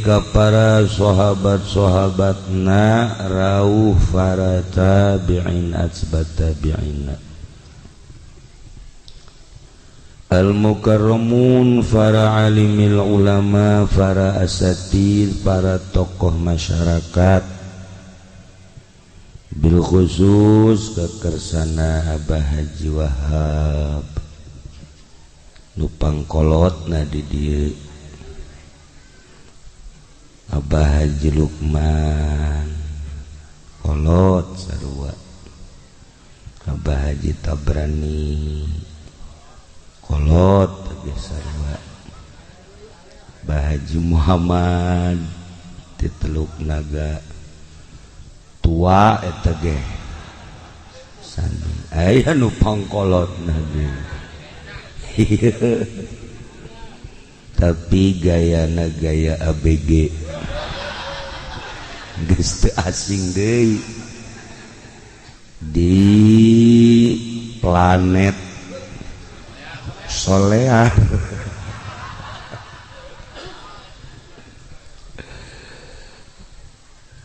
ka para sahabat-sahabatna rawuh para tabi'in atsbat tabi'in al-mukarramun para alimil ulama para asatid para tokoh masyarakat bil khusus kekersana Abah Haji Wahab nu pangkolotna di dieu Abah Haji Lukman kolot sarua Abah Haji Tabrani kolot teh sarua Abah Haji Muhammad ti Teluk Naga tua eta ge sami aya nu pangkolotna ge tapi gayana gaya ABG geus teu asing deui di planet soleah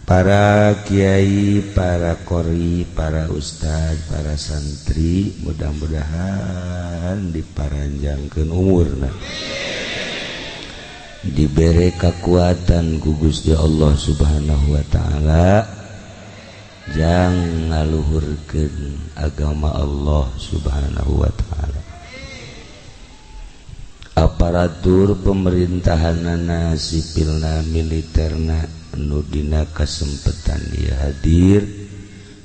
para kiai, para qori, para ustad, para santri mudah-mudahan diparanjangkeun umurna dibere kekuatan ku Gusti Allah Subhanahu wa taala jang ngaluhurkeun agama Allah Subhanahu wa taala. Aparatur pemerintahanana sipilna militerna nu dina kasempetan dia hadir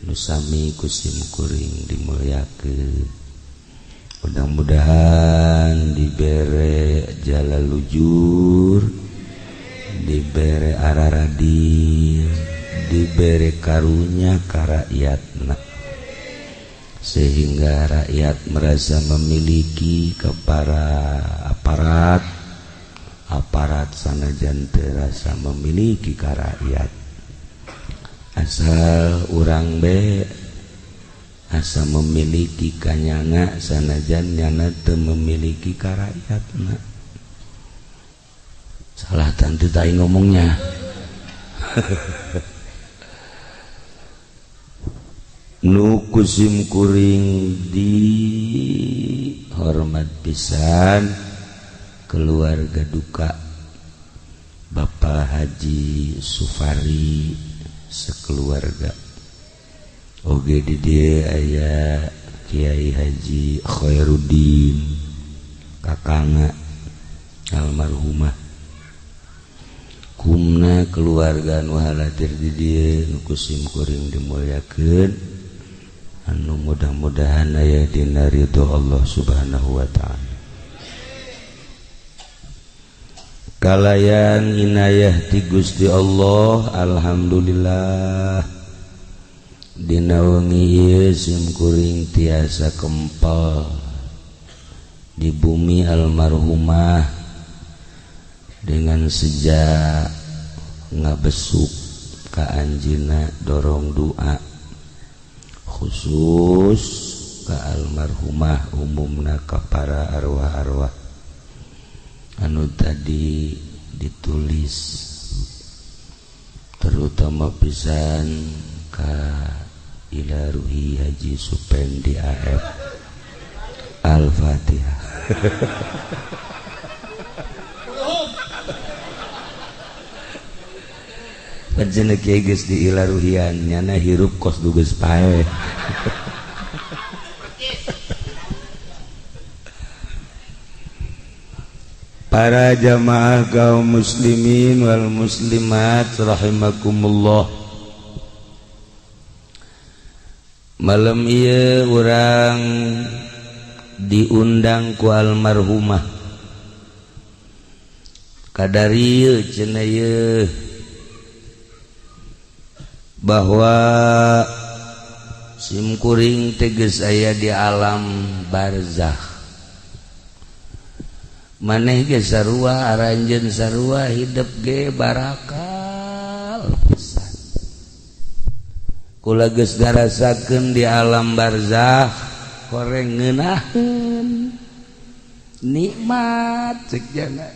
nu sami ku simkuring dimulyakeun. Mudah-mudahan dibere jalalujur, dibere araradin, dibere karunya ka rakyatna sehingga rakyat merasa memiliki kepada aparat sanajan teu rasa memiliki ka rakyat asal urang be asa memiliki kanyana sanajan nyana teu memiliki ka rakyatna. Salah tantu tai ngomongnya. Nu kusim kuring di hormat pisan keluarga duka Bapak Haji Sufari sekeluarga. Oge di dieu aya Kiai Haji Khairuddin kakangna almarhumah kumna keluarga nu halatir di dieu nu kusim kuring dimulyakeun anu mudah-mudahan aya dina ridho Allah Subhanahu wa taala. Kalayan inayah ti Gusti Allah alhamdulillah dina wengi ieu simkuring tiasa kempal di bumi almarhumah dengan sejak ngabesuk ka anjeunna dorong doa khusus ka almarhumah umumna ka para arwah-arwah anu tadi ditulis terutama pisan ka ila ruhi Haji Supendi AF Al-Fatihah. Panjenengan kiai geus di ila ruhian nyana hirup kos duges pae. Para jamaah kaum muslimin wal muslimat rahimakumullah. Malam ieu urang diundang ku almarhumah kadarieu cenah ieu bahwa simkuring teh geus aya di alam barzakh. Maneh ge sarua aranjeun sarua hidup ge barakal pisan. Kula geus ngarasakeun di alam barzakh koreng ngeunaheun nikmat cek jana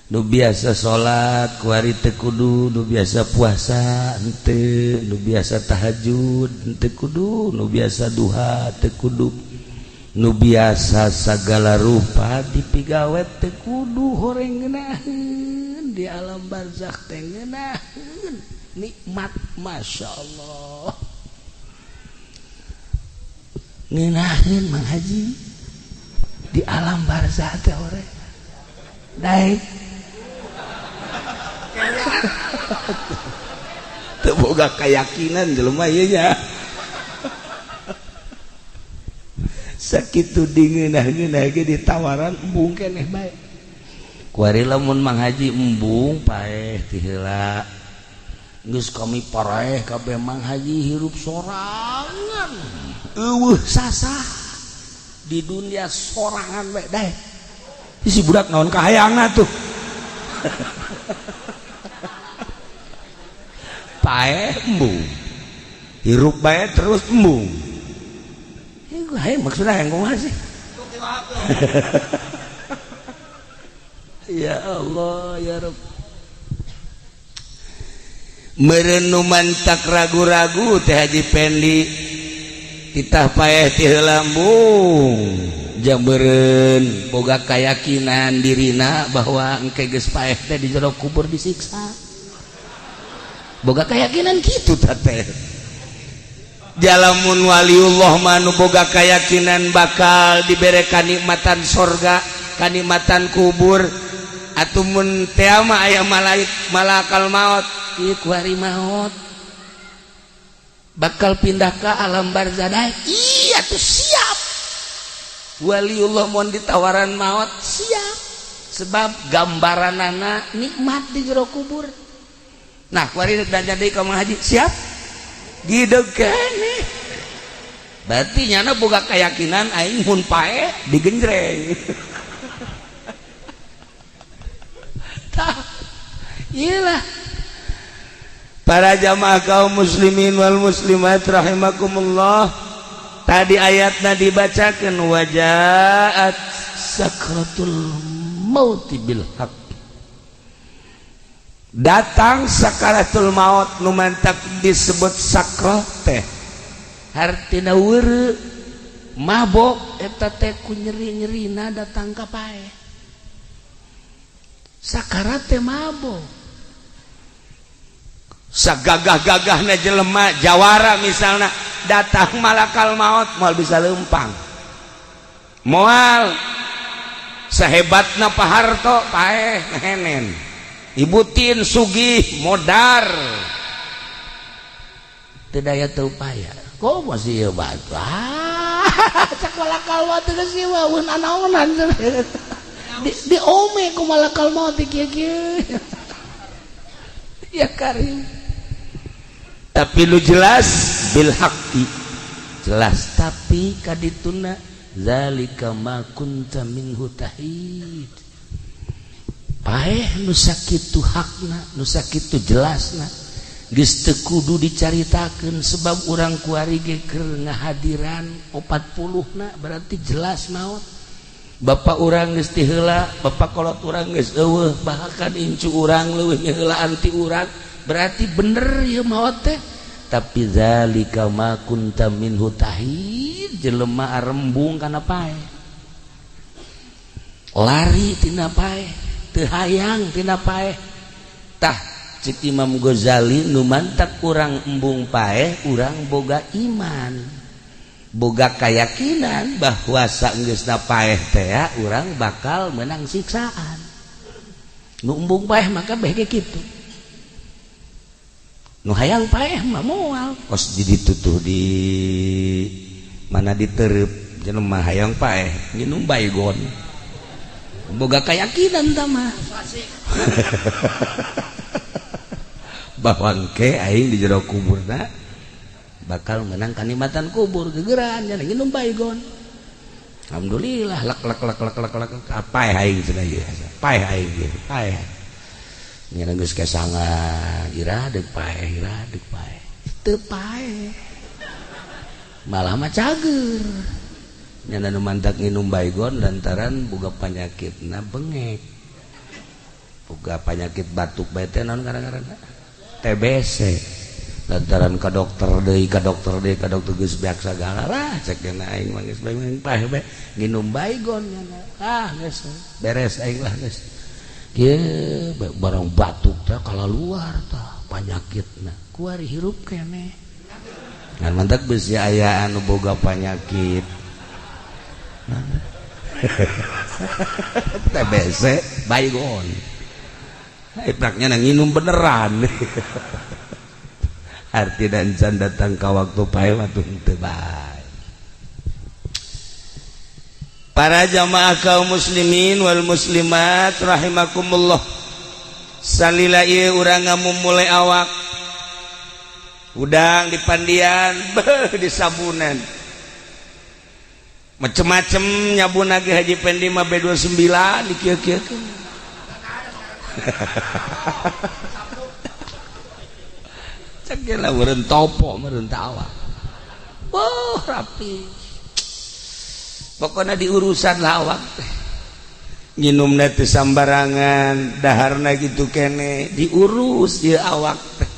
nu biasa salat ku ari teu kudu, nu biasa puasa henteu, nu biasa tahajud henteu kudu, nu biasa duha teu kudu, nu biasa sagala rupa dipigawet teu kudu horeng ngeunaheun di alam barzakh teh ngeunaheun nikmat masyaallah ngeunaheun Mang Haji di alam barzakh teh horeng daek teu boga keyakinan jelema ieu nya sakitu dingeunah-ngeunah ge ditawaran embung keneh bae ku ari lamun Mang Haji embung paeh ti heula geus kami paraeh kabeh Mang Haji hirup sorangan eueuh sasah di dunia sorangan bae dae si budak naon kahayangna tuh paeh embung hirup bae terus embung hai maksudnya yang kumaha sih ya Allah ya Rabb meureun nu mantak ragu-ragu teh Haji Pendi titah paeh ti heula embung jang meureun boga kayakinan dirina bahwa engke geus paeh teh di jero kubur disiksa boga keyakinan kitu teh jalamun waliullah manu boga keyakinan bakal dibere kanikmatan sorga kanikmatan kubur atumun teu mah aya malakal maut ieu ku hari maut bakal pindah ka alam barzakh iya tuh siap waliullah mun ditawaran maut siap sebab gambaranana nikmat di jero kubur. Nah, kuari dan jadi ka Mang Haji siap didegane. Berarti nyana boga keyakinan aing mun pae digenjreng. Tah. Iyalah. Para jamaah kaum muslimin wal muslimat rahimakumullah. Tadi ayatna dibacakeun wajaat sakratul maut bil haqq. Datang sakaratul maut nu mantak disebut sakrat teh hartina weureu mabok eta teh ku nyeri-nyerina datang ka pae sakarat teh mabok sagagah-gagahna jelema jawara misalna datang malakal maut moal bisa leumpang moal sahebatna paharto pae ngehenen ibutin sugih modar teu daya teu upaya kok masih ieu batu cak malakal maut teh geus ieu mun anaonan di ome ku malakal maut kieu-kieu ya karim tapi lu jelas bil haqqi jelas tapi kadituna zalika ma kunta minhu tahid paeh nu sakitu hakna nu sakitu jelasna geus teu kudu dicaritakeun sebab urang kuari ge keur ngahadiran 40na berarti jelas maot bapak urang geus ti heula bapak kolot urang geus eueuh bahkan incu urang leuwih ngeheulaan ti urang berarti bener ieu maot teh tapi zalika ma kunta minhu tahid jelema arembung kana paeh lari tina paeh hayang tina paeh tah cik Imam Ghazali nu mantak urang embung paeh urang boga iman boga keyakinan bahwa saenggeusna paeh teh urang bakal menang siksaan nu embung paeh maka beh kitu nu hayang paeh mah moal kos ditutuh di mana ditereup jelema hayang paeh nginum baygon boga keyakinan tama bahwa engke aing di jero kuburna bakal menang kanikmatan kubur gegeran nya nginum baygon alhamdulillah lak paeh aing cenah ieu paeh aing ieu paeh nya geus kesangan ira deuk paeh teu paeh malah mah cager nyana nu mantak nginum baygon lantaran boga panyakitna bengek boga penyakit batuk bae teh naon ngaranna TBC lantaran ka dokter deui geus beak sagala lah cek aing mah geus bae bae nginum baygon geus beres aing lah geus kieu barang batuk teh kalaluar tah panyakitna kuari hirup keneh ngan mantek geus aya anu boga panyakit TBC baygon ipraknya nginum beneran arti dan can datang ke waktu pae waktu teu bae. Para jamaah kaum muslimin wal muslimat rahimakumullah, salila ieu urang ngamumule awak udang di pandian di sabunan macem-macem nyabun lagi Haji Pendi mah B29 dikieu-kieukeun cek lah meureun topo meureun tawa rapi pokoknya di urusan lawak nginumna teu sambarangan daharna gitu kene diurus ieu awak teh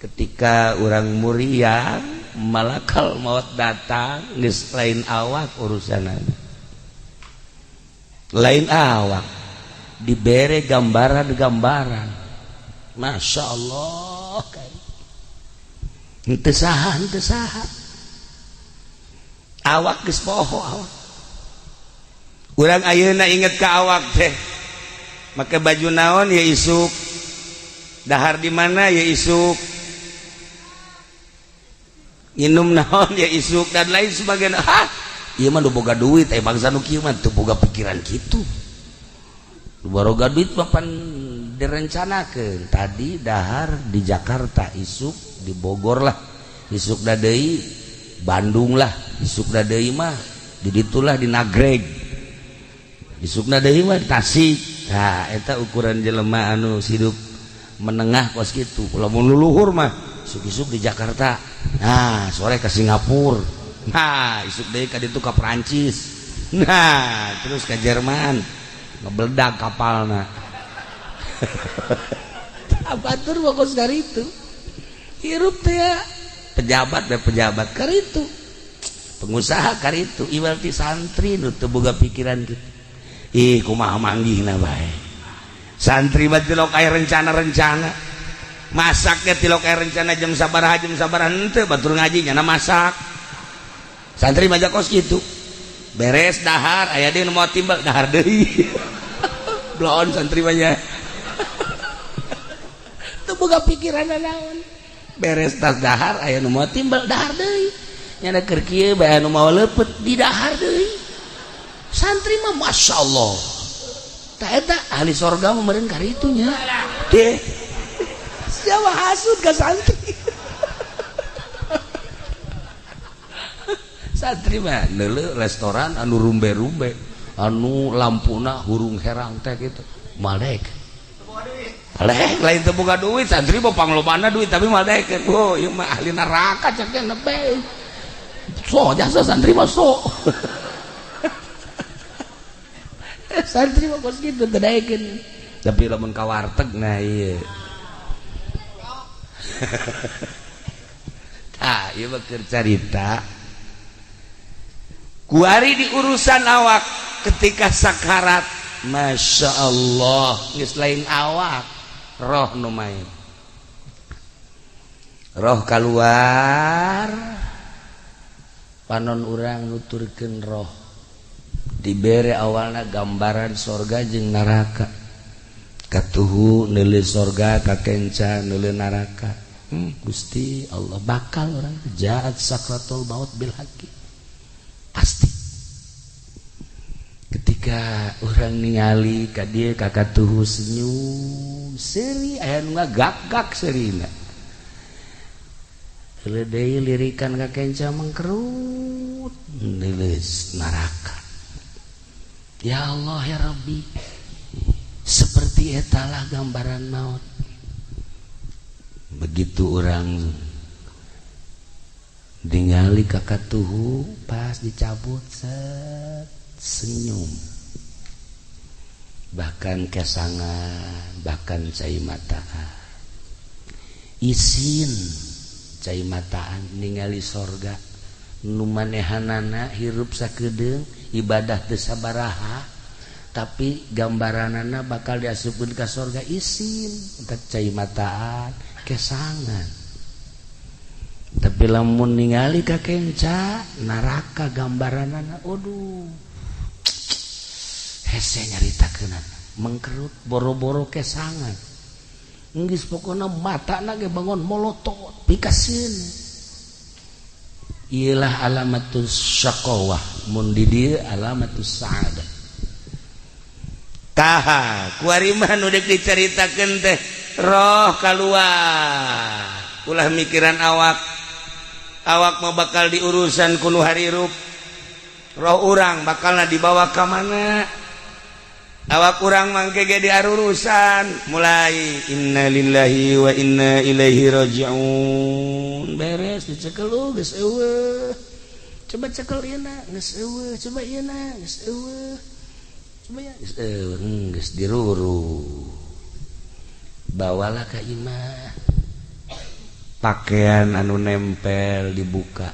ketika orang muriang malakal maut datang geus lain awak urusanana lain awak dibere gambaran-gambaran Masya Allah henteu saha awak geus poho awak urang ayeuna inget ka awak teh make baju naon ya isuk dahar di mana ya isuk nginum naon ya isuk dan lain sebagainya ieu mah nu boga duit bangsa nu kieu mah teu boga pikiran kitu nu boga duit papan direncanakeun tadi dahar di Jakarta isuk di Bogor lah isuk da deui Bandung lah isuk da deui mah di ditulah di Nagreg isuk da deui mah di Tasik eta ukuran jelema anu hidup menengah kos kitu lamun luluhur mah isuk-isuk di Jakarta sore ke Singapura isuk deui ka ditu ka Perancis terus ke Jerman ngebledak kapalna abatur fokus dari itu hirup teh ya pejabat karitu pengusaha karitu ibarat santri nu teu boga pikiran kitu kumaha manggihna bae santri mah tilok aya rencana-rencana masaknya tilok aya rencana jam sabaraha henteu batur ngaji nya masak santri mah kos kitu beres dahar aya deui nu mau timbal dahar deui bloon santri mah nya teu boga pikiran naon beres tas dahar aya nu mau timbal dahar deui nya keur kieu bae anu mau leupet di dahar deui santri mah masyaallah tah eta ahli sorga mah meureun karitu nya teh siapa hasud ka santri santri mah neuleuh restoran anu rumbe-rumbe anu lampuna hurung herang teh kitu malek lain teu boga duit santri mah panglobana duit tapi malek ieu mah ahli neraka cek teh nepe so jasa santri mah so santri mah kos kitu teu daekeun tapi lamun ka warteg nah ieu ieu mah keur carita kuari di urusan awak ketika sakarat Masya Allah geus lain awak roh nu main roh keluar panon urang nuturkeun roh dibere awalna gambaran sorga jeung neraka katuhu neuleuh sorga kakenca neuleuh neraka Gusti Allah bakal orang jaat sakratul maut bil haqi pasti ketika orang ningali ka dieu ka katuhu senyum seri aya nu ngagak-gak serina heuleuh deui lirikan ka kenca mangkerut neuleuh neraka ya Allah ya Rabbi seperti etalah gambaran maut begitu orang ningali ka katuhu pas dicabut set senyum bahkan kesangan, bahkan cai mataan isin cai mataan ningali sorga nu manehanana hirup sakedeung ibadah teu sabaraha tapi gambaranana bakal diasupkeun ka sorga isin entek cai mataan kesangan. Tapi lamun ningali ka kenca neraka gambaranana aduh hese nyaritakeunana mengkerut boro-boro kesangan geus pokona matana ge bangun molotot pikaseun. Iyalah alamatus syaqawah mun di dieu alamatus sa'adah. Taha kuari mah nu deuk dicaritakeun teh roh kaluar ulah mikiran awak mah bakal diurusan kuno harirup roh urang bakalna dibawa ka mana awak urang mangke ge diarurusan mulai innalillahi wa inna ilaihi rajiun beres dicekel geus eueuh coba cekel ieu na geus eueuh coba ieu na geus eueuh coba ya geus eueuh geus diruru bawalah ka imah pakaian anu nempel dibuka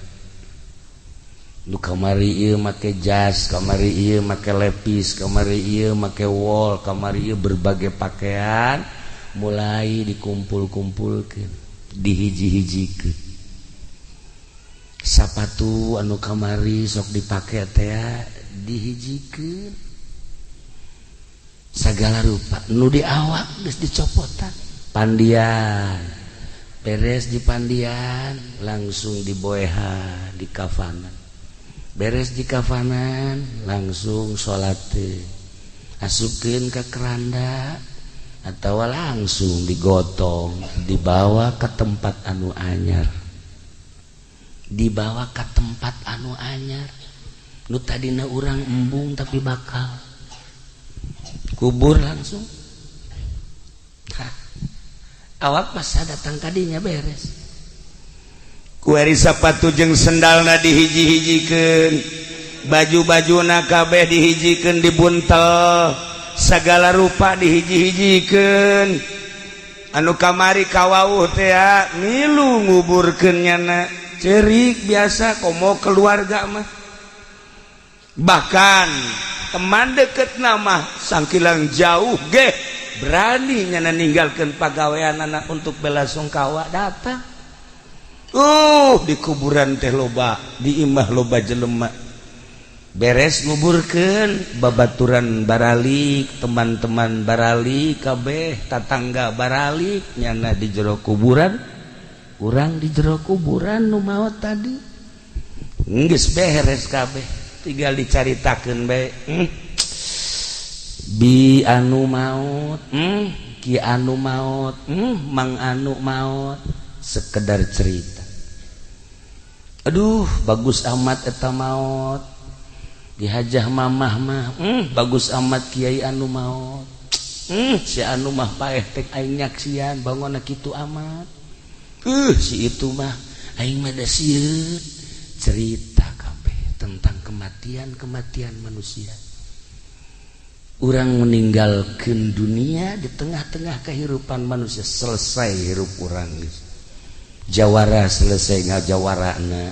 nu kamari ieu make jas kamari ieu make lepis kamari ieu make wol kamari ieu berbagai pakaian mulai dikumpul-kumpulkeun dihiji-hijikeun sapatu anu kamari sok dipake teh dihijikeun sagala rupa nu di awak geus dicopotan pandian beres di pandian langsung diboehan di kafanan beres di kafanan langsung sholat asupkeun ka keranda atau langsung digotong dibawa ke tempat anu anyar nu tadina urang embung tapi bakal kubur langsung awak pas datang kadinya beres kuari sapatu jeung sendalna dihiji-hijikeun baju-bajuna kabeh dihijikeun dibuntel sagala rupa dihiji-hijikeun anu kamari kawauh teh milu nguburkeun nyana ceurik biasa komo keluarga mah bahkan teman deket nama sangkilang jauh ge berani nyana ninggalkeun pagawean anak untuk bela sungkawa datang di kuburan teh loba di imah loba jelema beres nguburkeun babaturan baralik teman-teman baralik kabeh tatangga baralik nyana di jero kuburan urang di jero kuburan nu maot tadi geus beres kabeh tinggal dicaritakeun bae bi anu maut ki anu maut mang anu maut sekedar cerita aduh bagus amat eta maut dihajah mamah mah bagus amat kiai anu maut si anu mah paeh tek aing nyaksian bangona kitu amat si itu mah aing mah da sieun cerita kabeh tentang kematian manusia. Urang meninggalkan dunia di tengah-tengah kehidupan manusia selesai hirup urang jawara selesai ngajawarana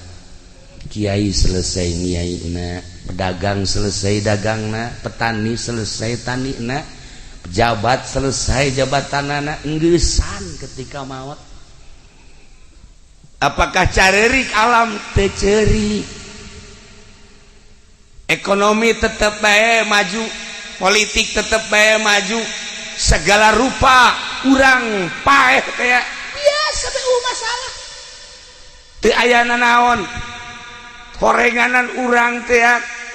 kiai selesai nyiaina pedagang selesai dagangna petani selesai tanina pejabat selesai jabatanana enggesan ketika maut apakah carerik alam teu ceurik ekonomi tetep bae maju politik tetap bae maju segala rupa urang paeh kayak biasa bae masalah teu aya nanaon horenganan urang teh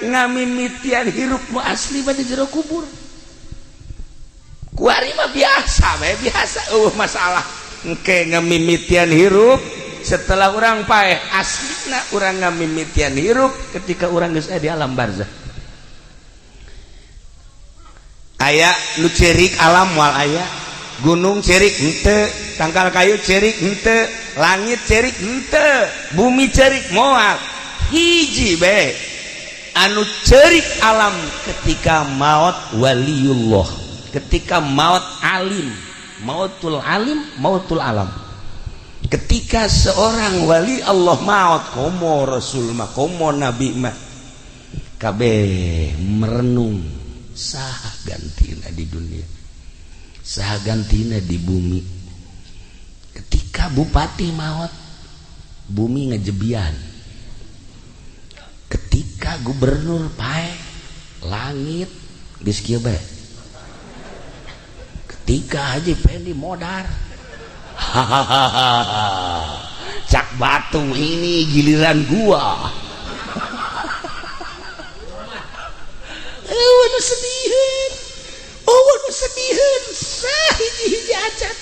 ngamimitian hirup nu asli di jero kubur kuari mah biasa bae biasa masalah engke ngamimitian hirup setelah urang paeh aslina urang ngamimitian hirup ketika urang geus di alam barzah aya nu cerik alam wal aya gunung cerik henteu tangkal kayu cerik henteu langit cerik henteu bumi cerik moal hiji bae anu cerik alam ketika maut waliullah ketika maut alim, mautul alim, mautul alam. Ketika seorang wali Allah maut, komo rasul mah, komo nabi mah, kabeh merenung saha gantina di dunia, saha gantina di bumi. Ketika bupati maut, bumi ngejebian. Ketika gubernur pae, langit geus kieu bae. Ketika Haji Pendi modar, cak batu ini giliran gua. Waduh sedihin, waduh sedihin, hiji-hiji acat.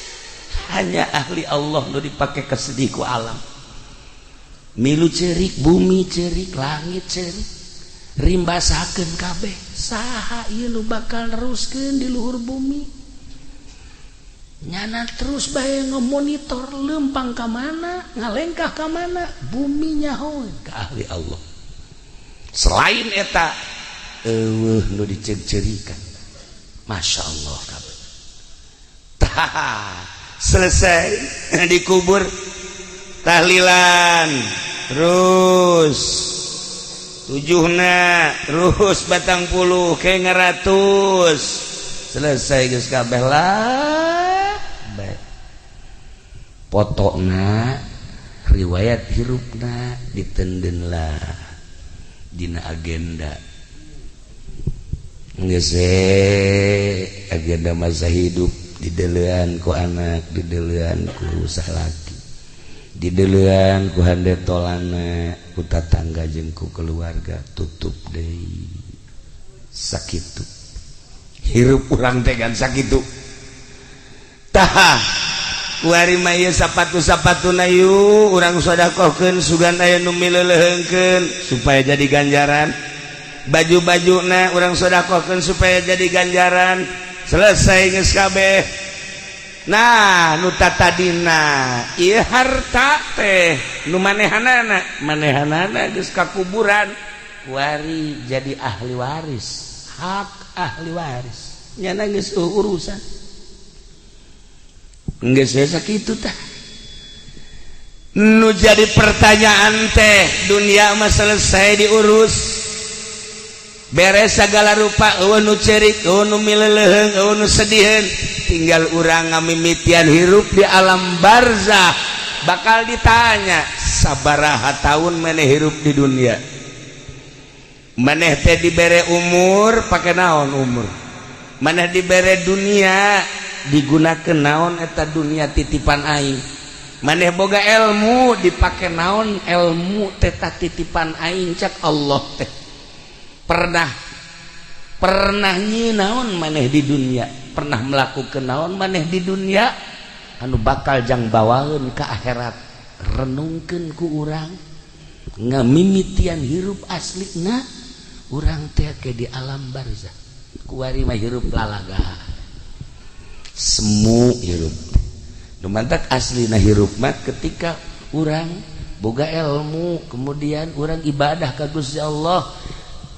Hanya ahli Allah nu dipake kesedih ku alam. Milu cerik, bumi cerik, langit cerik, rimbasakeun kabeh. Saha ieu nu bakal neruskeun di luhur bumi? Nyana terus bae ngemonitor lempang ka mana, ngalengkah ka mana, bumi nyahoeun ka ahli Allah. Selain eta nu dicerik-cerikan, Masya Allah kabeh. Tah selesai dikubur, tahlilan terus 7na terus 40 ke 100 selesai geus kabeh lah bae. Potona riwayat hirupna ditenden lah dina agenda geus agenda masa hidup, didelean ku anak, didelean ku salaki, didelean ku handetolana, ku tatangga jeung ku keluarga. Tutup deui sakitu hirup urang teh kan sakitu. Tah kuari mah ieu sapatu-sapatuna yu urang sedekahkeun sugan aya nu mileuleungkeun supaya jadi ganjaran. Baju-bajuna urang sedekahkeun supaya jadi ganjaran. Selesai geus kabeh. Nah nu tatadina ieu harta teh nu manehanana geus ka kuburan, kuari jadi ahli waris, hak ahli waris. Nyana geus urusan. Geus sakitu tah. Nu jadi pertanyaan teh dunia mah selesai diurus. Beres segala rupa, eueuh nu cerik, eueuh nu mileuleung, eueuh nu sediheun, tinggal urang ngamimitian hirup di alam barzah. Bakal ditanya, sabaraha taun maneh hirup di dunia? Maneh teh dibere umur, pake naon umur? Maneh dibere dunia, digunakeun naon eta dunia titipan aing? Maneh boga ilmu, dipake naon ilmu teh titipan aing cak Allah teh. Pernah nyinaon maneh di dunia, pernah melakukan naon maneh di dunia anu bakal jang bawaeun ka akhirat. Renungkeun ku urang ngamimitian hirup aslina urang teh ke di alam barzah. Kuari mah hirup lalaga semu hirup nu mantak aslina hirup mah ketika urang boga ilmu, kemudian urang ibadah ka Gusti Allah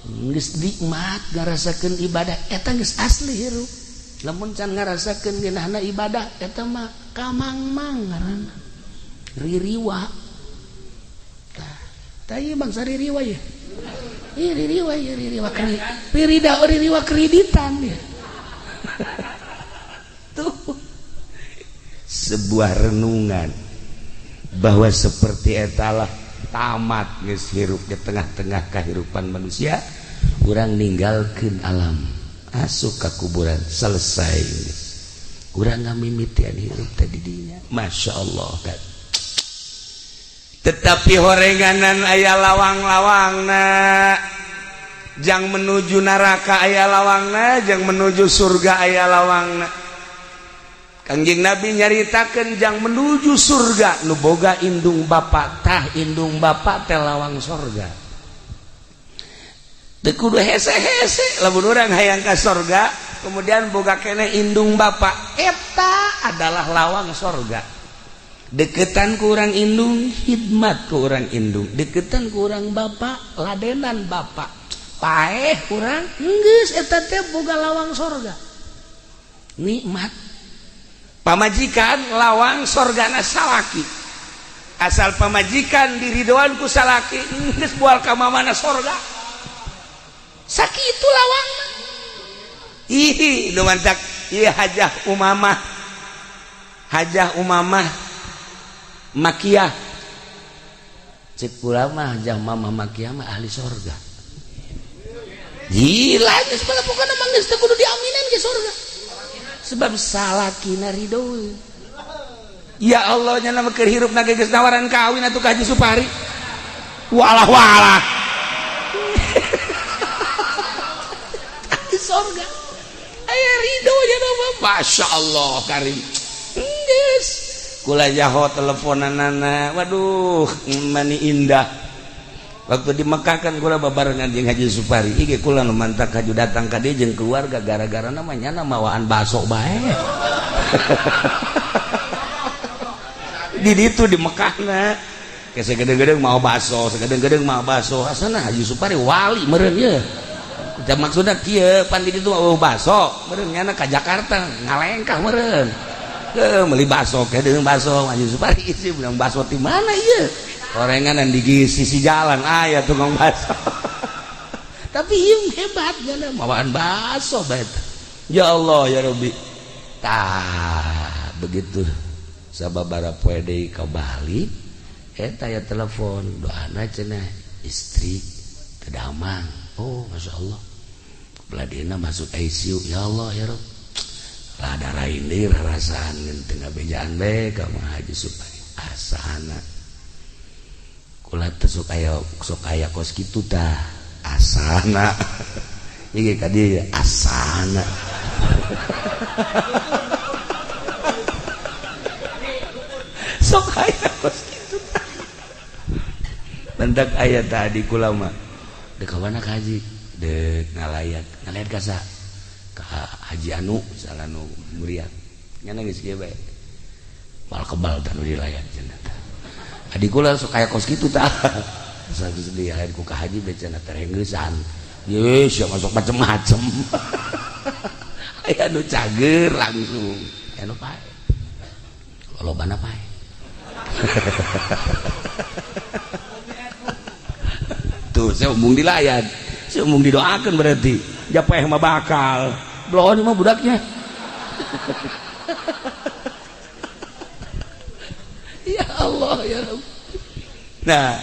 geus nikmat ngarasakeun ibadah, eta geus asli hirup. Lamun can ngarasakeun geunahna ibadah eta mah kamangmang ngaranna ririwa. Tah ieu bangsa ririwa ye. Ieu ririwa ririwa kreditan ya. Tuh sebuah renungan bahwa seperti etalah tamat geus hirup di tengah-tengah kehidupan manusia, urang ninggalkeun alam, asup ka kuburan, selesai. Urang ngamimitian hirup tadi dinya, Masya Allah kan. Tetapi horenganan aya lawang-lawangna, jang menuju neraka aya lawangna, jang menuju surga aya lawangna. Kangjeng Nabi nyaritakeun jang menuju surga nu boga indung bapa, tah indung bapa teh lawang surga. Teu kudu hese-hese lamun urang hayang ka surga kemudian boga keneh indung bapa, eta adalah lawang surga. Deketan ku urang indung, khidmat ku urang indung. Deketan ku urang bapa, ladenan bapa. Paeh urang geus eta teh boga lawang surga. nikmat. Pamajikan lawang sorgana salaki, asal pamajikan diridoan ku salaki geus moal ka mamana sorga. Sakitu lawangna. Ih, nu mantak ieu Hajah Umamah Makiyah. Cek kula mah Hajah Umamah Makiyah mah ahli sorga. Gila, geus pokona mah geus teu kudu diaminan ke sorga. Sebab salakina ridho. Ya Allah nya nama keur hirupna geus nawaran kawin atuh ka Haji Supari. Walah. Di sorga. Aya ridho nya nama Masya Allah karim. Geus. Kula jaho teleponanana. Waduh, mani indah. Waktu di Mekah kan kula babarengan jeung Haji Supari. Ieu kula nu mantak haju datang ka dieu jeung keluarga gara-gara namanya mawaan baso bae. Di ditu di Mekahna ke segede-gede mau baso, asana Haji Supari wali meureun ye. Maksudna kieu pan di ditu baso, meureun nyana ka Jakarta ngalengkah meureun. Meuli baso ke deung baso Haji Supari isi bilang baso di mana ieu? Gorengan di sisi jalan aya tukang baso. Tapi ieu hebat gana mawaan baso bae. Ya Allah ya Rabbi. Tah begitu sababara poe deui ka Bali eta ya telepon doana cenah istri teu damang. Oh Masya Allah. Beladina masuk ICU. Ya Allah ya Rabb. Rada rain deui rarasaan ngeun teu ngabejaan bae ka Haji Supari. Asana kula teh sok aya kos kitu tah asana. Ieu ka dieu asana. Sok aya kos kitu tah. Mendak aya tadi kula mah. Deuk ka mana ka Haji? Deuk ngalayat ka sa? Ka Haji Anu salah nu muriat. Nyana geus kieu bae. Mal kebal tah nu dilayat cenah tah. Adik kula sok kaya kos kitu tah. Satu sedih akhir ku ka Haji becana terenggeusan. Yes, ya masuk macem-macem. Aya nu cager langsung. Anu pae. Lolobana pae. Tuh, saya umum dilayan. Saya umum didoakan berarti. Japeh mah bakal. Bloon mah budaknya. Ya Allah ya Rabb. Nah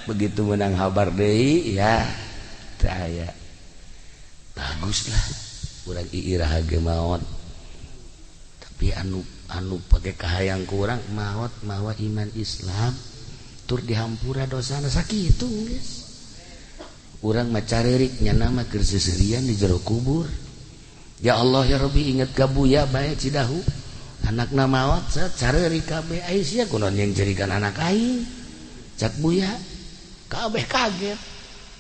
begitu menang habar deui ya saya baguslah urang iirah ge maot tapi anu pake kahayang kurang maot mawa iman Islam tur dihampura dosana sakitu geus urang mah caririk nyana mah keur seserian di jero kubur. Ya Allah ya Rabbi inget ka buya bae Cidahu anakna maot caririk kabeh Aisyah kunaon yang jerikan anak aing cak buya kabeh kaget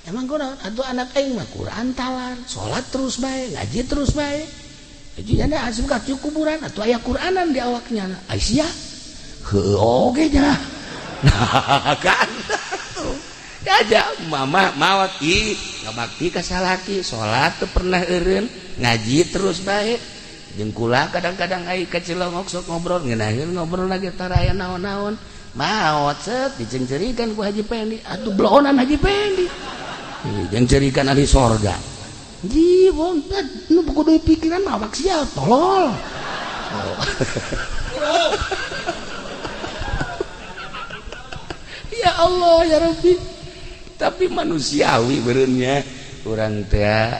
emang kunaon atuh anak aing mah Quran talar salat terus bae ngaji terus bae jadi anda asup ka kuburan atuh aya Quranan di awaknya Aisyah heuh oge nya nah kan aja mama mawat ngabakti ka salaki salat teu pernah eureun ngaji terus bae jeung kula kadang-kadang ai ka Cilongok sok ngobrol ngeunaheun ngobrol lagi tara aya naon-naon maot set dicengcerikeun ku Haji Pendi atuh blohonan Haji Pendi jeung cerikeun ahli sorga ji bontat nu kudu pikiran mah awak sia tolol ya Allah ya Rabbi tapi manusiawi bereunnya urang teh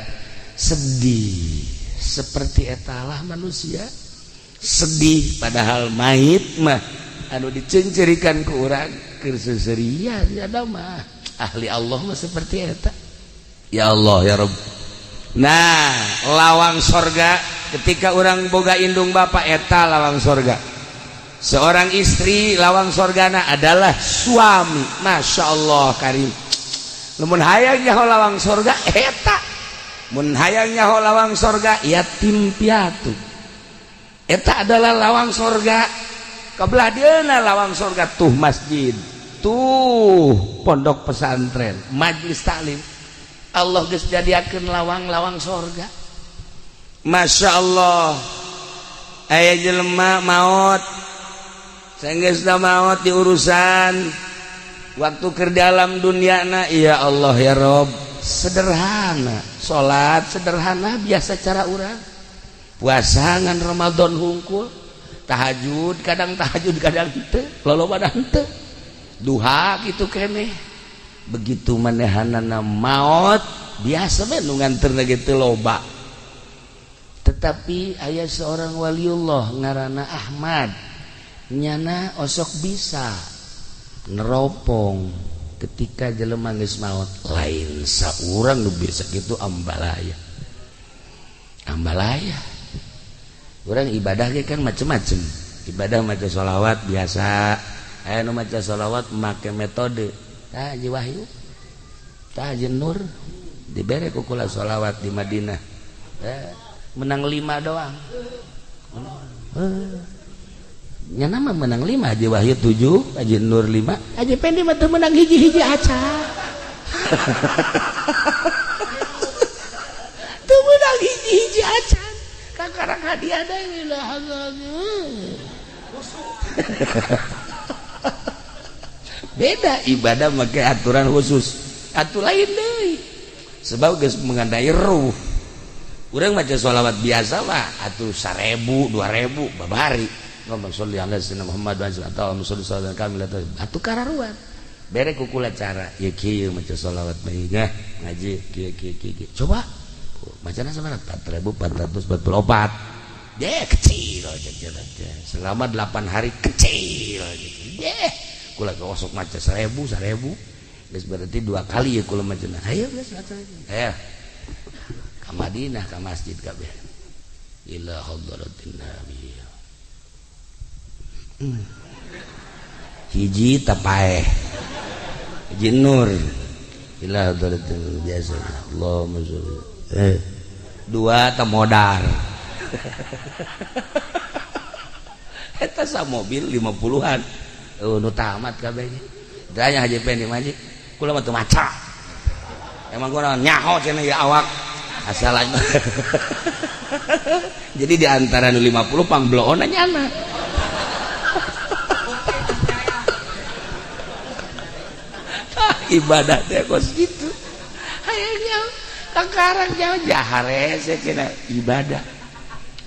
sedih seperti etalah manusia sedih padahal mayit mah anu dicencerikan ku urang keur seserian ada mah ahli Allah mah seperti eta ya Allah ya Rabb. Nah lawang sorga ketika orang boga indung bapa eta lawang sorga seorang istri lawang sorgana adalah suami. Masya Allah karim mun hayang nyaho lawang sorga eta mun hayang nyaho lawang sorga yatim piatu eta adalah lawang sorga kabelah dieuna lawang sorga tuh masjid tuh pondok pesantren majlis taklim Allah geus jadiakeun lawang-lawang sorga. Masya Allah aya jelema maot sanggeusna maot di urusan waktu keur dalam dunyana ya Allah ya Rob sederhana salat sederhana biasa cara urang puasa ngan Ramadan hungkul tahajud kadang teu lolobana henteu duha kitu keneh begitu manehanana maot biasa we nu nganterna ge teu loba tetapi aya seorang waliullah ngaranna Ahmad nyana osok bisa neropong ketika jelema geus maot lain saurang nu bisa kitu ambalaya urang ibadah ge kan macem-macem ibadah maca sholawat biasa aya nu maca sholawat make metode tah Haji Wahyu tah Haji Nur dibere ku kula sholawat di Madinah menang 5 doang nyana mah menang 5 Haji Wahyu 7 Haji Nur 5 Haji Pendi mah teu menang hiji-hiji aca teu menang hiji-hiji aca kakarang hadiah da ilah beda ibadah make aturan khusus atuh lain deui sebab geus mengandai ruh urang maca sholawat biasa mah atuh 1000 2000 babari ngomong sholli ala sayyidina Muhammad wa sallallahu alaihi wasallam kamil atuh kararuan bere ku kula cara ieu kieu maca sholawat bae ngaji kieu coba macana sabaraha 4444 kecil aja selama 8 hari kecil aja kula gosok maca 1000 geus berarti 2 kali ya kula macana ayo geus maca ayo ka Madinah ka masjid kabeh ila hadratin nabi hiji tapaeh hiji nur ila hadratin biasa Allahumma sholli 2 tamodar eta sa mobil 50-an nu tamat kabeh danya Haji Pendi maji kula mah teu maca emang gua nyaho cenah ya awak asal aja jadi di antara nu 50 pangbloon nyana ibadah teh kos gitu hayangnya kakarang jauh jahare cenah ibadah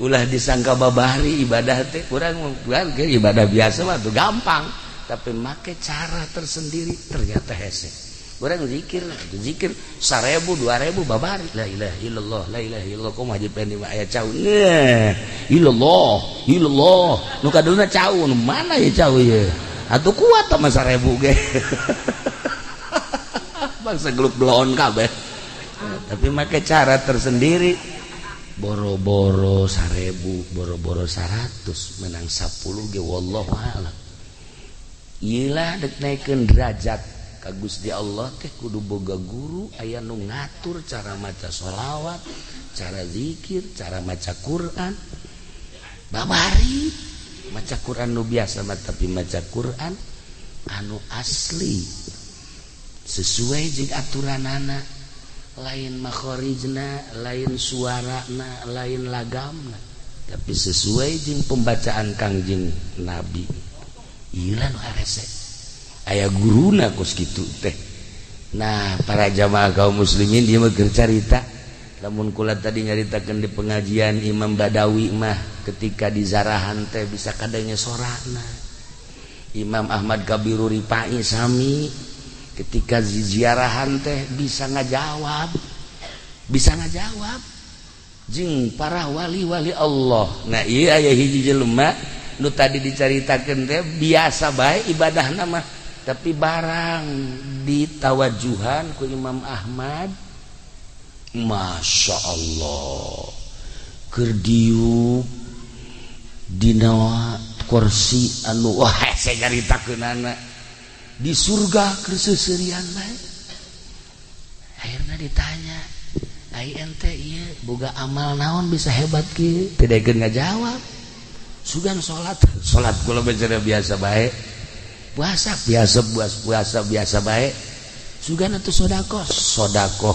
ulah disangka babari ibadah teh kurang bukan ke ibadah biasa mah tuh gampang tapi make cara tersendiri ternyata hese urang zikir 1000 2000 babari la ilaha illallah la ilaha illallah kumaha Haji Pendi mah aya cau illallah nu kaduna cau nu mana ya cau ye atuh kuat mah 1000 ge bangsa geluk belon kabeh tapi make cara tersendiri boro-boro 1000 boro-boro 100 menang 10 ge wallahu a'lam iyalah dek naikeun derajat ka Gusti Allah teh kudu boga guru aya nu ngatur cara maca sholawat cara zikir cara maca Quran babari maca Quran nu biasa mah tapi maca Quran anu asli sesuai jeung aturanana lain makhorijna lain suarana lain lagamna tapi sesuai jeung pembacaan Kangjeng Nabi ieu nu arese aya guruna kos kitu teh nah para jamaah kaum muslimin dia mah keur carita lamun kula tadi nyaritakeun di pengajian Imam Badawi mah ketika di zarahan teh bisa kadenge sorana Imam Ahmad Kabiru Rifai sami ketika ziarahan teh bisa ngajawab jeung para wali-wali Allah nah ieu aya hiji jelema nu tadi dicaritakeun teh biasa bae ibadahna mah tapi barang ditawajuhan ku Imam Ahmad Masya Allah keur diuk dina kursi anu wah saya nyaritakeunana di surga keseuseurean bae akhirna ditanya ai ente ieu boga amal naon bisa hebat kieu teu daekeun ngajawab sugan salat kula bener biasa bae puasa biasa bae sugan atuh sedekah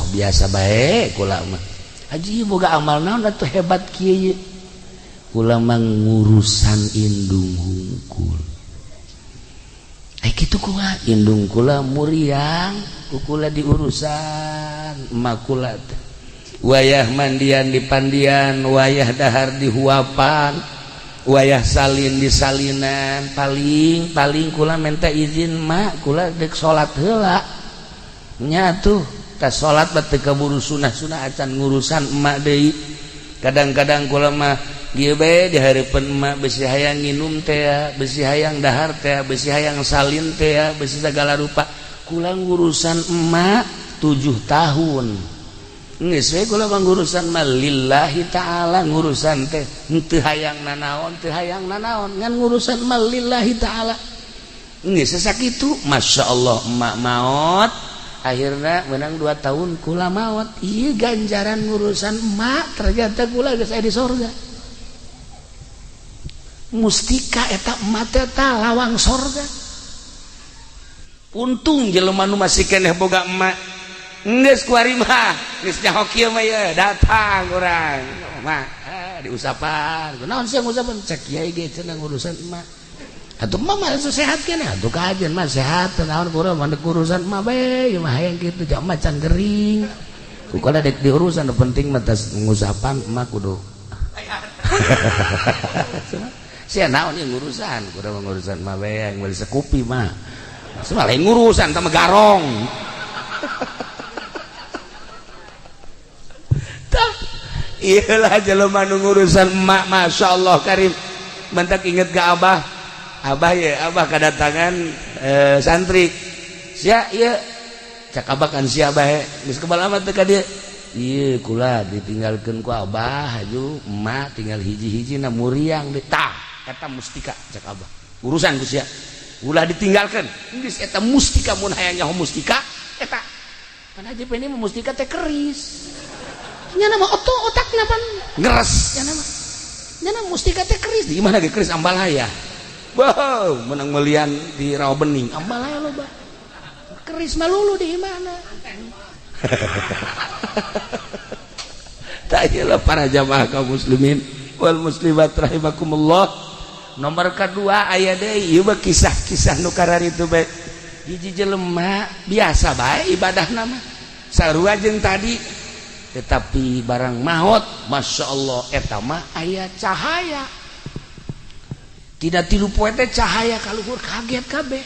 biasa bae kula mah haji boga amal naon atuh hebat kieu kula ngurusan indung hungkul kitu kula indung kula muriang kula diurusan emak kula wayah mandian di pandian wayah dahar di huapan wayah salin di salinan paling kula minta izin mak kula dek salat heula nya tuh tas salat batu kaburu sunah acan ngurusan emak deui kadang-kadang kula mah ieu bae di hareupeun emak besi hayang nginum teh besi hayang dahar teh besi hayang salin teh besi segala rupa kula ngurusan emak 7 tahun geus we kula ngurusan mah lillahi taala ngurusan teh teu hayang nanaon ngan ngurusan mah lillahi taala geus sakitu masyaallah emak maot akhirna menang 2 tahun kula maot ieu ganjaran ngurusan emak ternyata kula geus aya di sorga mustika eta emak teh lawang sorga untung jelema nu masih keneh boga emak geus kuari mah geus nyaho kieu mah ye datang urang mah diusapan kunaon sih ngusapan cek kiai ge cenah ngurusan emak atuh mah mah sehat keneh atuh kajen mah sehat naon kurang mandek urusan emak bae mah hayang kitu jak macan gering kukala dek diurusan penting mah tas ngusapan emak kudu sia naon ieu ngurusan kurang ngurusan mah bae yang beli sekupi mah semua lain ngurusan sama garong iyalah jelema nu ngurusan emak masyaallah karim mentak inget ke abah ya abah kedatangan santri sia ieu cak abah kan sia abah geus kebal amat teh ka dieu ieu kula ditinggalkeun ku abah aju emak tinggal hiji-hijina muriang deui tah eta mustika cak abah urusan ku sia ulah ditinggalkeun geus eta mustika mun hayang nyaho mustika eta pan haji peni mustika teh keris nya nama otakna pan ngeres nya nama mustika teh keris di mana ge keris ambalaya wow menang melian di rawa bening ambalaya loba keris malulu di mana tak iyalah para jamaah kaum muslimin wal muslimat rahimakumullah nomor kedua aya deui ieu mah kisah-kisah nu kararitu bae hiji jelema biasa bae ibadahna mah sarua jeung tadi tetapi barang maut masyaallah eta mah aya cahaya tidak tilu poe teh cahaya kaluhur kaget kabeh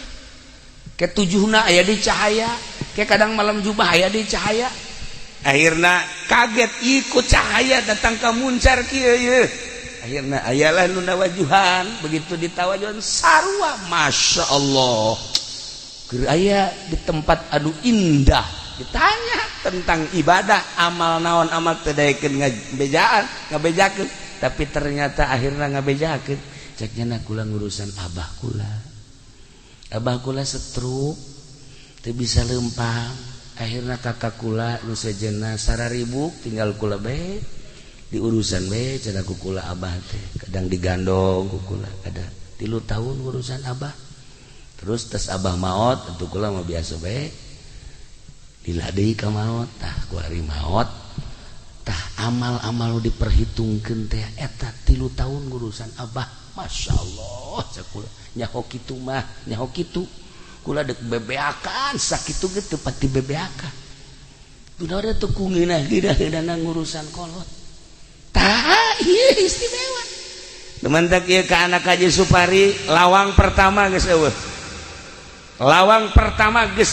ke tujuhna aya di cahaya ke kadang malam Jumat aya di cahaya akhirna kaget ikut cahaya datang ka muncar kieu ye akhirna ayalah nu nawajuhan begitu ditawajuhan sarua masyaallah keur aya di tempat anu indah ditanya tentang ibadah amal naon amal teu daekeun ngabejakeun tapi ternyata akhirna ngabejakeun ceknya kula ngurusan abah kula stroke teu bisa leumpang akhirna kakak kula nu sejenna sararibuk tinggal kula bae diurusan bae cenah ku kula abah teh kadang digandong ku kula kadang 3 tahun urusan abah terus tes abah maot atuh kula mah biasa bae lila deui ka maot tah ku ari maot tah amal-amal nu diperhitungkeun teh eta 3 tahun ngurusan abah masyaallah cek kula nyaho kitu mah nyaho kitu kula dek bebeakan sakitu ge teu pati bebeakan kunaon teh ku ngeunah-ngeunah ngurusan kolot tah ieu istimewa dementak ieu ka anak Haji Supari lawang pertama geus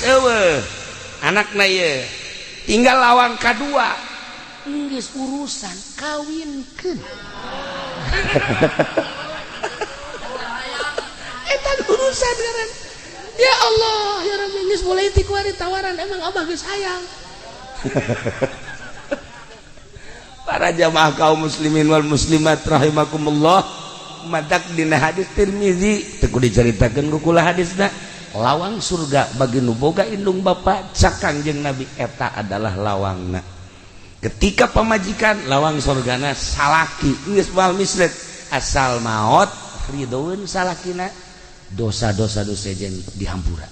eueuh anakna ieu tinggal lawang kadua geus urusan kawinkeun eta urusan ngaran ya Allah ya Rabbi geus mulai ti kuari tawaran emang abah geus hayang para jamaah kaum muslimin wal muslimat rahimakumullah madak dina hadis Tirmizi teu dicaritakeun ku kula hadisna lawang surga bagi nu boga indung bapa cak Kangjeng Nabi eta adalah lawangna ketika pamajikan lawang surgana salaki geus moal mislet asal maot ridhoeun salakina dosa-dosa nu sejen dihampura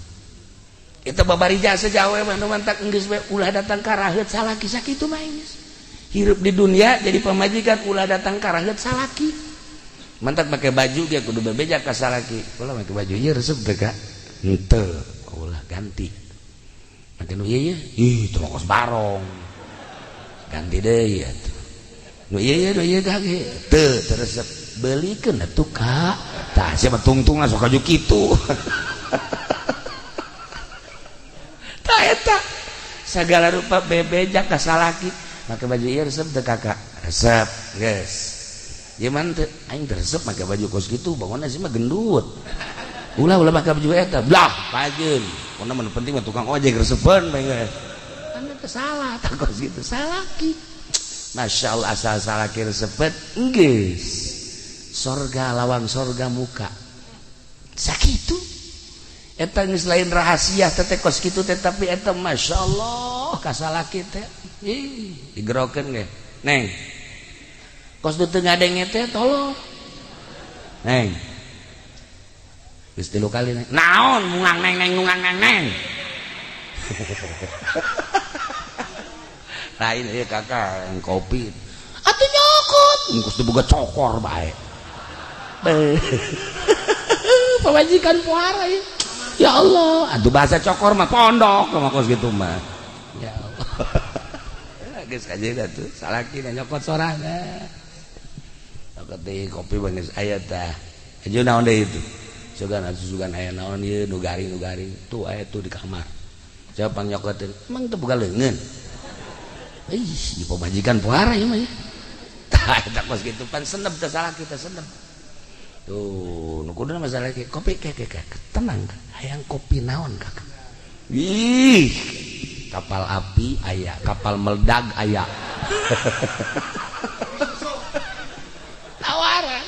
eta babarija sajawe mah mantak geus we ulah datang ka raheut salaki sakitu mah geus hirup di dunia jadi pamajikan ulah datang ka raheut salaki Mantak pakai baju dia kudu bebeja ka salaki. Ulah make baju ieu resep teh Kak. Henteu, ulah ganti. Make nu ieu ih teu kos barong. Ganti deui atuh. Nu ieu gage. Teu resep beulikeun atuh Kak. Tah sia mah tungtungna sok kaju kitu. Tah eta sagala rupa bebeja ka salaki. Make baju ieu resep teu Kakak. Resep, geus. Gimana tuh? Aing teresep pakai baju kos gitu, bangunnya sih mah gendut. Ulah pakai baju eta, blah, pajeun. Pokona mah penting mah tukang ojek resepan bae. Kan itu salah, tak kos gitu, salaki. Masya Allah asal salaki resepet, geus. Sorga lawan sorga muka. Sakitu. Eta geus lain rahasia teh kos kitu teh tapi eta masya Allah ka salaki teh. Ih, digerokeun ge. Neng. Kos tu teu ngadenge teh tolong. Neng. Geus 3 kali neng. Naon mungang neng. Lain ieu Kakak yang kopi. Atuh nyokot. Engkos teu boga cokor bae. Pamajikan puara ieu. Ya Allah, atuh bahasa cokor mah pondok mah kos gitu mah. Ya Allah. Geus kajeuna tuh salaki nyokot sorangan. Kati kopi bangis aya tah. Aja naon deui itu. Sugan aya naon ieu nu garing tuh aya tuh di kamar. Coba pangnyokotkeun. Emang teu boga leungeun. Ih, di pamajikan pohara ieu mah ya. Tah eta kos kitu pan senep teh salah kita senep. Tuh, nu kuduna masalah ke kopi ke tenang. Hayang kopi naon Kakak? Ih, kapal api aya, kapal meledak aya. Tawaran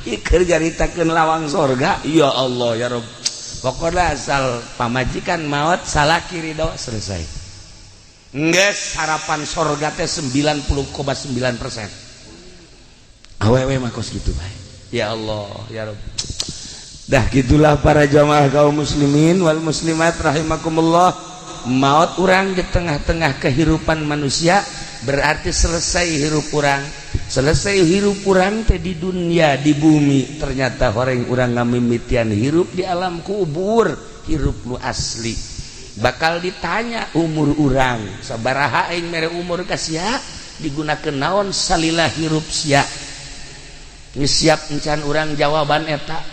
ikeur jaritakeun lawang sorga. Ya Allah ya Rabb, pokoknya asal pamajikan maot salaki ridho selesai. Geus harapan sorga teh 90,9%. Awewe mah kos kitu bae. Ya Allah ya Rabb. Dah gitulah para jamaah kaum muslimin wal muslimat rahimakumullah. Maut urang di tengah-tengah kehidupan manusia berarti selesai hirup urang. Selesai hirup urang teh di dunia di bumi, ternyata horeng urang ngamimitian hirup di alam kubur, hirup nu asli. Bakal ditanya umur urang sabaraha aing mere umur ka sia, digunakeun naon salila hirup sia. Geus siap encan urang jawaban eta.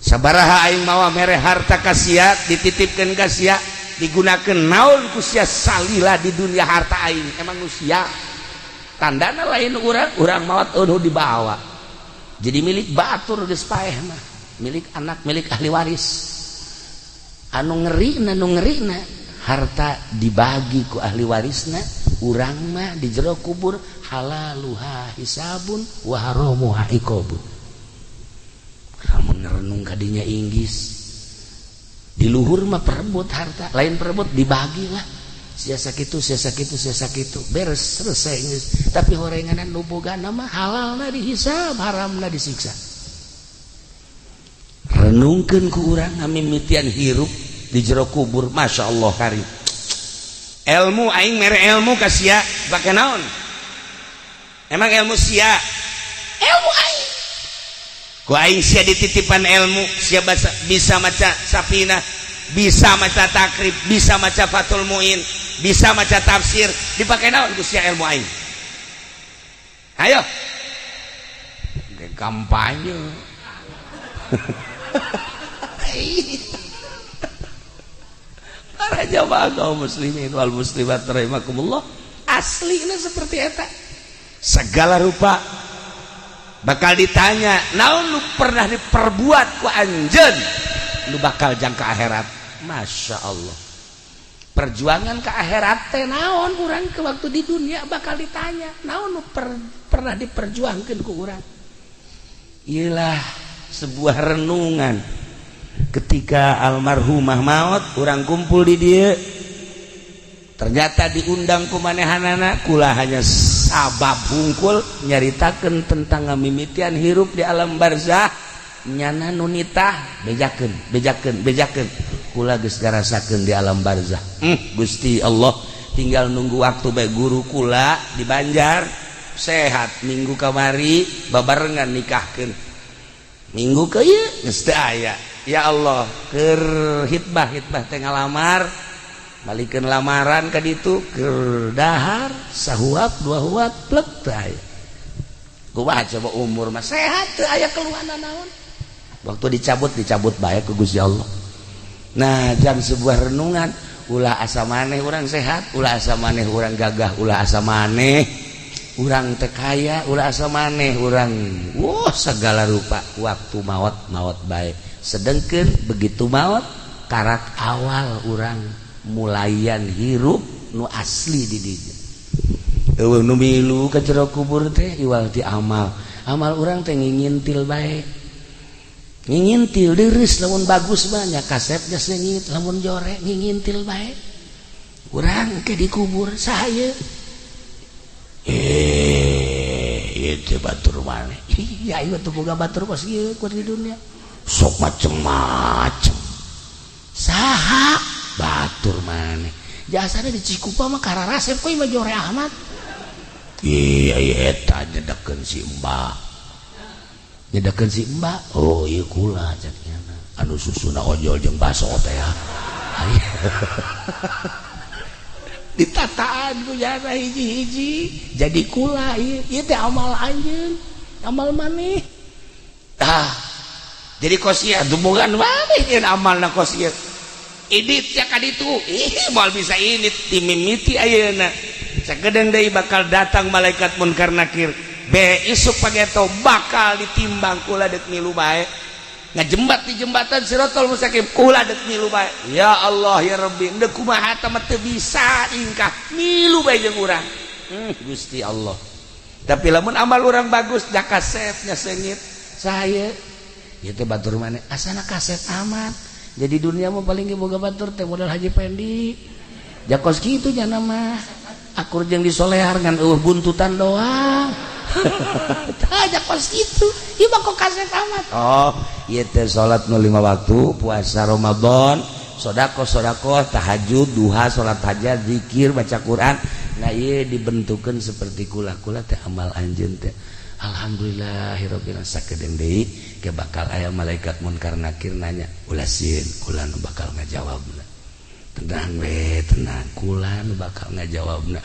Sabaraha aing mawa mere harta ka sia, dititipkeun ka sia, digunakeun naon ku sia salila di dunia harta aing. Emang nu sia tandana lain urang maot eueuh dibawa jadi milik batur geus paeh mah, milik anak, milik ahli waris. Anu ngerina harta dibagi ku ahli warisna, urang mah di jero kubur halaluha hisabun wa haramuha iqabun. Lamun renung kadinya inggis di luhur mah perebut harta, lain perebut dibagi lah. Sia sakitu beres selesai geus. Tapi horenganan nu bogana mah halalna dihisab, haramna disiksa. Renungkeun ku urang ngamimitian hirup di jero kubur, masya Allah karim. Ilmu aing mere ilmu ka sia pake naon? Emang ilmu sia? Ilmu aing. Ku aing sia dititipan ilmu, sia bisa maca Safinah, bisa maca takrib, bisa maca Fathul Muin, bisa maca tafsir, dipakai naon ku sia ilmu aing. Ayo ke kampanye. Para jamaah kaum muslimin wal muslimat rahimakumullah, aslinya seperti eta. Segala rupa bakal ditanya, naon lu pernah diperbuat ku anjeun lu bakal jang ke akhirat. Masya Allah, perjuangan ke akhirat teh naon urang ke waktu di dunia bakal ditanya naon lu pernah diperjuangkan ku urang. Iyalah sebuah renungan ketika almarhumah maut urang kumpul di dia, ternyata diundang ku manehanana kula hanya sabab hungkul nyaritakeun tentang ngamimitian hirup di alam barzah. Nyana nunitah bejakeun kula geus garasakeun di alam barzah. Gusti Allah tinggal nunggu waktu bae guru kula di Banjar sehat minggu kamari babarengan nikahkeun minggu ke ieu geus teu aya ya Allah keur hitbah teh ngalamar balikeun lamaran ka ditu keur dahar sahuap dua huap plek teh aya kumaha coba umur mah sehat teu aya keluhan naon waktu dicabut bae ku Gusti Allah. Nah jam sebuah renungan ulah asa maneh urang sehat ulah asa maneh urang gagah ulah asa maneh urang teu kaya ulah asa maneh urang segala rupa waktu maot bae sedengkeun begitu maot karak awal urang mulayan hirup nu asli di dieu eueuh nu milu ka jero kubur teh iwal ti amal urang teh ngingintil bae ngingintil diris lamun bagus banyak kasepnya sengit lamun jorek ngingintil bae urang ke dikubur saya itu batur maneh iya ieu teh boga batur kos ieu ku di dunia sok macem-macem saha batur maneh jasana di Cikupa mah kararasep koi mah jore amat iya eta nyedekeun si Mbah nyedekeun si Mbah oh ieu kula ceknya anu susuna ojol jeung baso teh ya ditataan ku jana hiji-hiji jadi kula ieu teh amal anjeun amal maneh jadi kosiah dumungan maneh nyeun amalna kosiah idit ya kaditu moal bisa init timimiti ayeuna sakedeung deui bakal datang malaikat munkar nakir be isuk pageto bakal ditimbang kula deuk milu bae ngajembat di jembatan Siratal Mustaqim kula deuk milu bae ya Allah ya Rabbi endeu kumaha tah teu bisa ingkah milu bae jeung urang Gusti Allah tapi lamun amal urang bagus da kasepnya sengit saya ieu teh batur maneh asana kasep amat jadi dunia mah paling ge boga batur teh modal Haji Pendi jakos kitu nya mah akur jeung disolehar ngan eueuh buntutan doang tah jakos kitu ieu mah kok kasep amat oh ieu teh salat nu 5 waktu puasa Ramadan sedekah tahajud duha salat hajat zikir baca Quran nah ieu dibentukeun seperti kula teh amal anjeun teh alhamdulillahirabbil alamin sakedeung deui ke bakal aya malaikat munkar nakir nanya ulah sieun kula nu bakal ngajawabna tenang we tenang kula nu bakal ngajawabna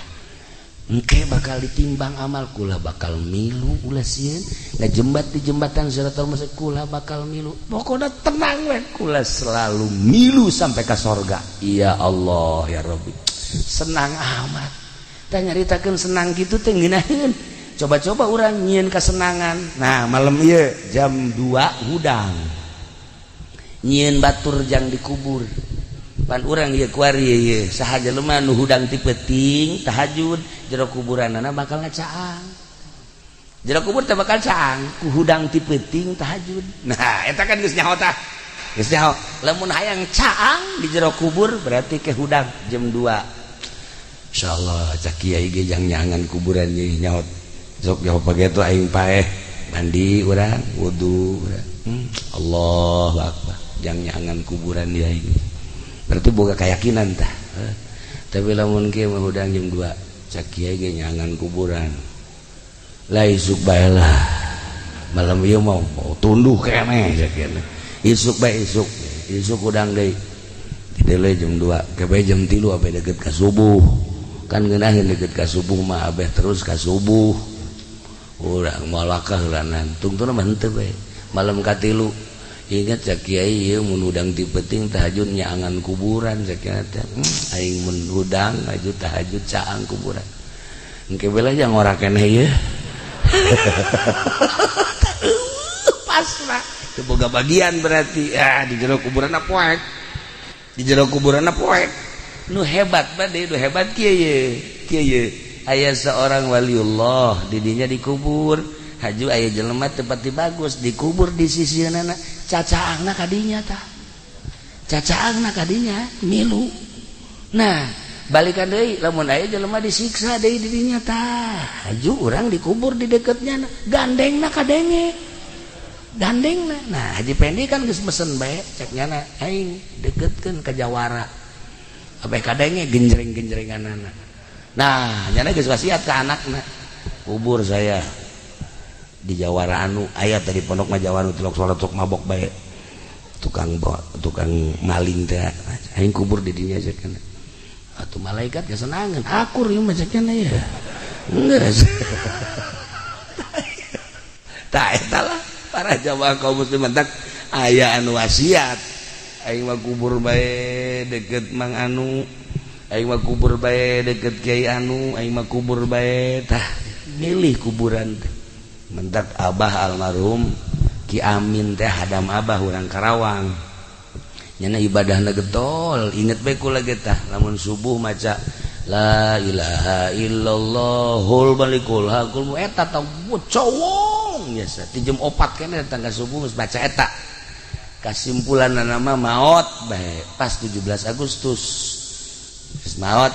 engke bakal ditimbang amal kula bakal milu ulah sieun ngajembat di jembatan Siratal Mustaqim kula bakal milu pokona tenang we kula selalu milu sampai ka sorga ya Allah ya Rabbi senang amat tah nyaritakeun senang kitu teh ngeunaheun coba-coba orang nyieun kesenangan nah malam ieu jam 2 hudang nyieun batur jang dikubur pan urang ieu kuari ieu saha jelema nu hudang ti peuting tahajud jero kuburanna bakal ngacaang jero kubur teh bakal caang ku hudang ti peuting tahajud nah eta kan geus nyaho tah geus nyaho lamun hayang caang di jero kubur berarti ke hudang jam 2 insyaallah cak kiai ge jang nyangan kuburan ieu nyaho sok jauh pagi itu aing paeh mandi urang wudu Allahu Akbar jang nyangan kuburan dia ini berarti boga keyakinan tah tapi lamun kieu mah hudang jam 2 cak kiai ge nyangan kuburan lah isuk bae lah malam ieu mau tunduh keneh cak kieu isuk bae isuk hudang deui dideuleu jam 2 ke bae jam 3 abe deukeut ka subuh kan ngeunaheun deukeut ka subuh mah abeh terus ka subuh urang malakah heulanan tungtuna mah henteu bae malam katilu ingat cak kiai ieu mun udang ti peuting tahajud nyaangan kuburan cak kiai teh aing mun udang aju tahajud caang kuburan engke bela jang ora keneh ieu pasrah teu boga bagian berarti di jero kuburanna poek di jero kuburanna poek nu hebat bade nu hebat kieu aya seorang waliullah didinya dikubur haju aya jelema tempat bagus dikubur di sisieunana cacaangna kadinya tah cacaangna kadinya milu nah balikan deui lamun aya jelema disiksa deui didinya tah haju urang dikubur di deketnya gandengna kadenge gandengna nah Haji Pendi kan geus mesen bae ceknyana aing deketkeun ka jawara abeh kadenge genjreng-genjrenganana nah nyana geus wasiat ka anakna kubur saya di Jawara anu aya tadi pondok mah Jawara tilok salat sok mabok bae tukang maling teh aing kubur di dinya aja kan atuh malaikat kesenangan akur ieu mah cenah ya geus tah eta lah para jamaah kaum muslimin tak aya anu wasiat aing mah kubur bae deket Mang Anu aing mah kubur bae deket Kiai Anu aing mah kubur bae tah milih kuburan teh mentak abah almarhum Ki Amin teh hadam abah urang Karawang nyana ibadahna getol inget bae kula ge tah lamun subuh maca la ilaha illallahul malikul hakul eta tah cowong biasa ti jam 4 keneh datang ka subuh geus baca eta kasimpulanna nama maot bae pas 17 Agustus geus maot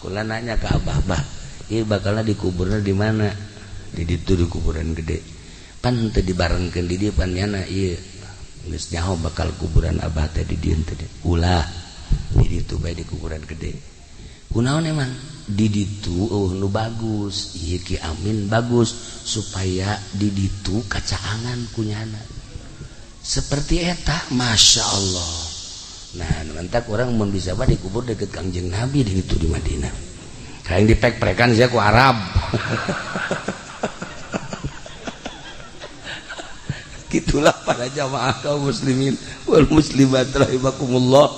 kula nanya ka abah bah ieu bakalna dikuburna di mana di ditu di kuburan gede pan teu dibarengkeun di dieu pan nyana ieu geus nyaho bakal kuburan abah teh di dieu teh ulah di ditu bae di kuburan gede kunaon emang di ditu nu bagus ieu Ki Amin bagus supaya di ditu kacaangan kunyana seperti eta Masya Allah. Nah nantak orang mun bisa mah dikubur deket Kangjeng Nabi di ditu di Madinah kayak dipek-pekan sia ku Arab gitulah para jamaah kaum muslimin wal muslimat rahimakumullah.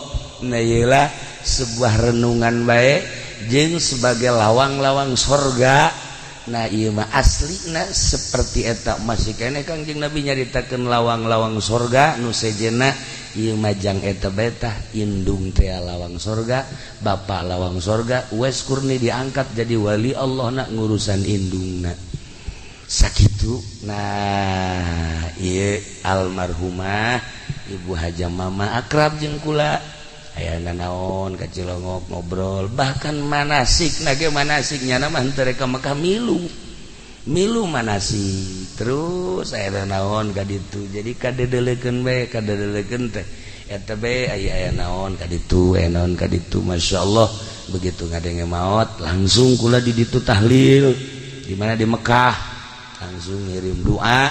Nah iyalah sebuah renungan baik jeung sebagai lawang-lawang sorga. Nah ieu mah aslina seperti eta masih keneh Kangjeng Nabi nyaritakeun lawang-lawang sorga nu sejenna ieu mah jang eta bae tah indung teh lawang sorga bapa lawang sorga wes kurni diangkat jadi wali Allah nak ngurusan indungna sakitu. Nah ieu almarhumah Ibu Haja Mama akrab jeung kula aya naon ka Cilongok ngobrol bahkan manasik nage manasiknya mah henteu rek ka Mekah milu manasik terus aya naon ka ditu jadi kadedelekeun bae kadedelekeun teh eta bae aya naon ka ditu aya naon ka ditu masyaallah begitu ngadenge maot langsung kula di ditu tahlil di mana di Mekah langsung ngirim doa.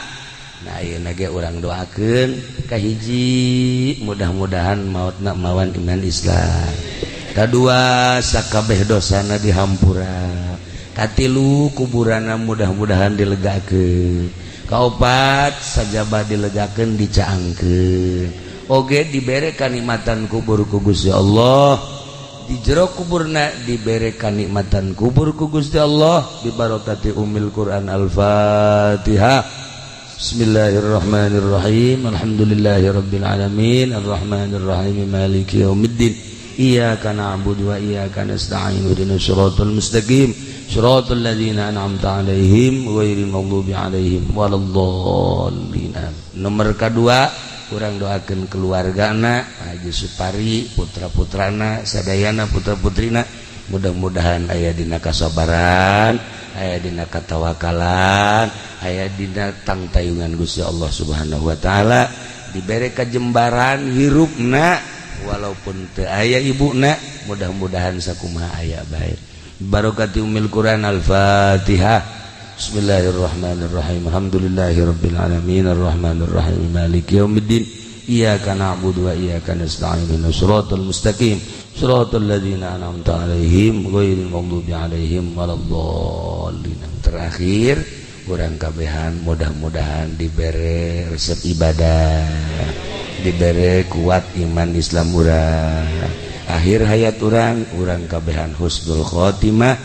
Nah ayeuna ge urang doakeun ka hiji mudah-mudahan mautna mawan iman Islam, kadua sakabeh dosana dihampura, katilu kuburanna mudah-mudahan dilegakeun, kaopat sajabah dilegakeun dicaangkeun, oge dibere kanikmatan kubur ku Gusti Allah, di jero kuburna dibere kanikmatan kubur ku Gusti Allah bi barokati Ummul Quran Al-Fatihah. Bismillahirrahmanirrahim. Alhamdulillahirabbil alamin arrahmanir rahim maliki yaumiddin iyyaka na'budu wa iyyaka nasta'in ihdinas siratal mustaqim siratal ladzina an'amta 'alaihim ghairil maghdubi 'alaihim waladdallin. Nomor kedua urang doakeun keluargana Haji Supari putra-putrana sadayana putra-putrina mudah-mudahan aya dina kasabaran aya dina katawakalan aya dina tangtayungan Gusti Allah Subhanahu wa taala dibere kajembaran hirupna walaupun teu aya ibuna mudah-mudahan sakumaha aya bae barokati Ummul Quran Al-Fatihah. Bismillahirrahmanirrahim. Alhamdulillahirabbil alamin arrahmanir rahim maliki yaumiddin iyyaka na'budu wa iyyaka nasta'in ihdinas siratal mustaqim siratal ladzina an'amta 'alaihim ghairil maghdubi 'alaihim waladdallin. Terakhir urang kabehan mudah-mudahan dibere resep ibadah, dibere kuat iman Islam urang, akhir hayat urang kabehan husnul khotimah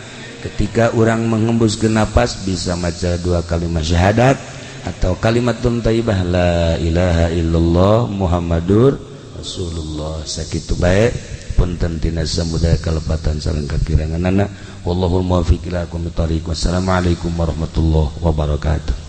ketika urang menghembuskeun napas bisa maca dua kalimat syahadat atau kalimatun thayyibah la ilaha illallah Muhammadur Rasulullah sakitu bae punten tina samudaya kalepatan sareng kakiranganana wallahul muwaffiq ila aqwamit thoriq. Wassalamualaikum warahmatullahi wabarakatuh.